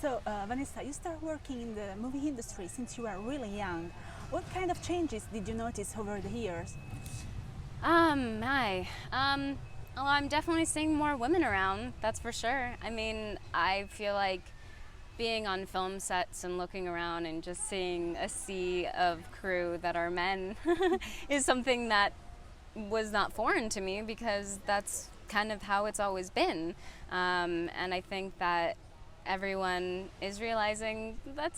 So, Vanessa, you started working in the movie industry since you were really young. What kind of changes did you notice over the years? My. Well, I'm definitely seeing more women around, that's for sure. I mean, I feel like being on film sets and looking around and just seeing a sea of crew that are men is something that was not foreign to me because that's kind of how it's always been. And I think that everyone is realizing that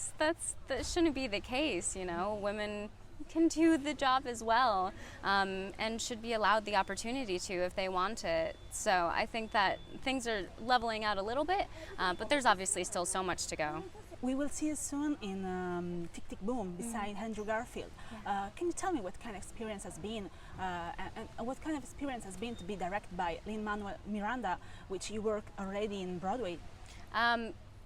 shouldn't be the case. You know, women can do the job as well, and should be allowed the opportunity to if they want it. So I think that things are leveling out a little bit, but there's obviously still so much to go. We will see you soon in Tick Tick Boom beside Andrew Garfield. Can you tell me what kind of experience has been, and what kind of experience has been to be directed by Lin-Manuel Miranda, which you work already in Broadway?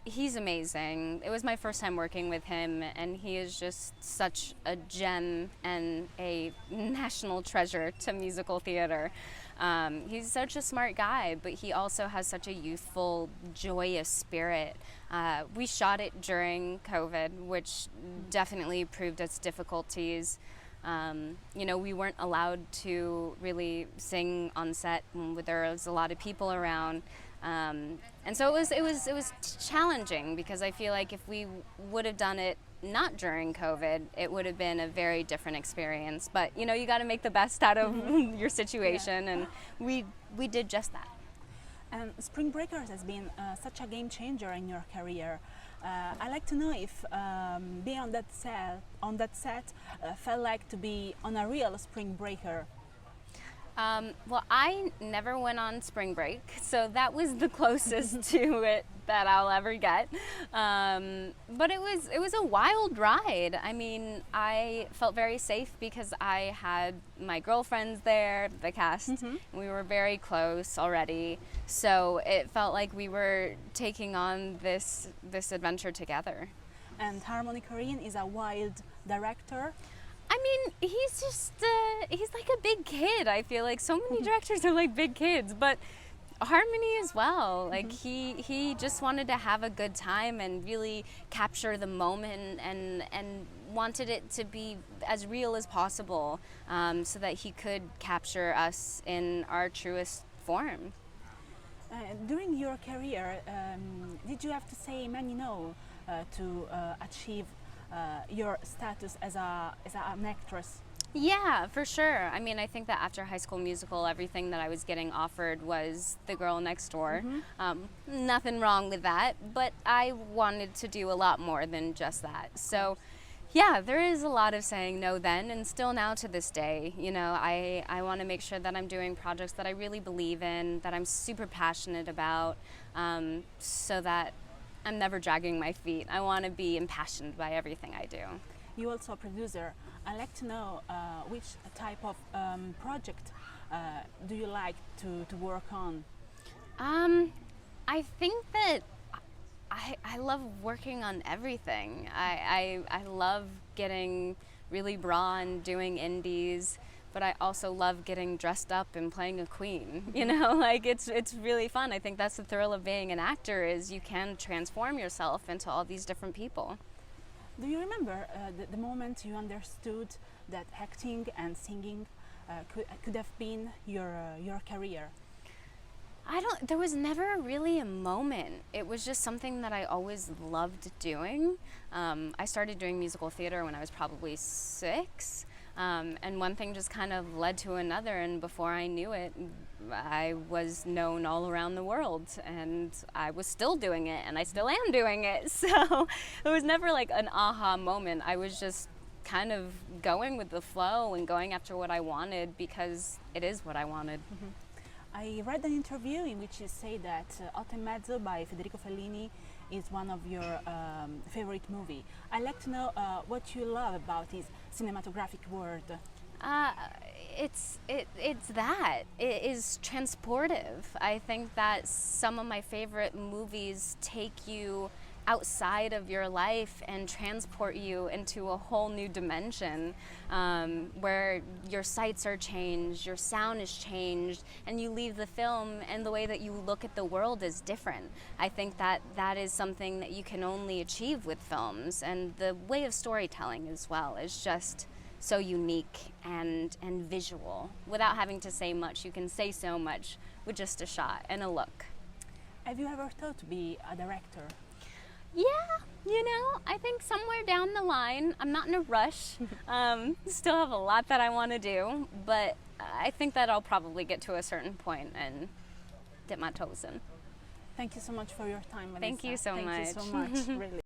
He's amazing. It was my first time working with him, and he is just such a gem and a national treasure to musical theater. He's such a smart guy, but he also has such a youthful, joyous spirit. We shot it during COVID, which definitely proved its difficulties. You know, we weren't allowed to really sing on set when there was a lot of people around. And so it was challenging because I feel like if we would have done it not during COVID, it would have been a very different experience. But you know, you got to make the best out of your situation, and we did just that. And Spring Breakers has been such a game changer in your career. I'd like to know if being on that set felt like to be on a real spring breaker. Well, I never went on spring break, so that was the closest to it that I'll ever get. But it was a wild ride. I mean, I felt very safe because I had my girlfriends there, the cast. And we were very close already, so it felt like we were taking on this adventure together. And Harmony Korine is a wild director. I mean, he's just, he's like a big kid. I feel like so many directors are like big kids, but Harmony as well. Like he just wanted to have a good time and really capture the moment and wanted it to be as real as possible, so that he could capture us in our truest form. During your career, did you have to say many no to achieve your status as an actress? Yeah, for sure. I mean, I think that after High School Musical, everything that I was getting offered was the girl next door. Nothing wrong with that, but I wanted to do a lot more than just that. So yeah, there is a lot of saying no then, and still now to this day. You know, I want to make sure that I'm doing projects that I really believe in, that I'm super passionate about, so that I'm never dragging my feet. I want to be impassioned by everything I do. You're also a producer. I'd like to know which type of project do you like to work on? I think that I love working on everything. I love getting really raw and doing indies, but I also love getting dressed up and playing a queen. You know, like it's really fun. I think that's the thrill of being an actor, is you can transform yourself into all these different people. Do you remember the moment you understood that acting and singing could have been your career? There was never really a moment. It was just something that I always loved doing. I started doing musical theater when I was probably 6. And one thing just kind of led to another, and before I knew it, I was known all around the world, and I was still doing it, and I still am doing it. So it was never like an aha moment. I was just kind of going with the flow and going after what I wanted because it is what I wanted. I read an interview in which you say that Otto e Mezzo by Federico Fellini is one of your favorite movie. I'd like to know what you love about his cinematographic world. It's that. It is transportive. I think that some of my favorite movies take you outside of your life and transport you into a whole new dimension, where your sights are changed, your sound is changed, and you leave the film and the way that you look at the world is different. I think that that is something that you can only achieve with films, and the way of storytelling as well is just so unique and visual. Without having to say much, you can say so much with just a shot and a look. Have you ever thought to be a director? Yeah, you know, I think somewhere down the line, I'm not in a rush, still have a lot that I want to do, but I think that I'll probably get to a certain point and dip my toes in. Thank you so much for your time, Vanessa. Thank you so much. Thank you so much, really.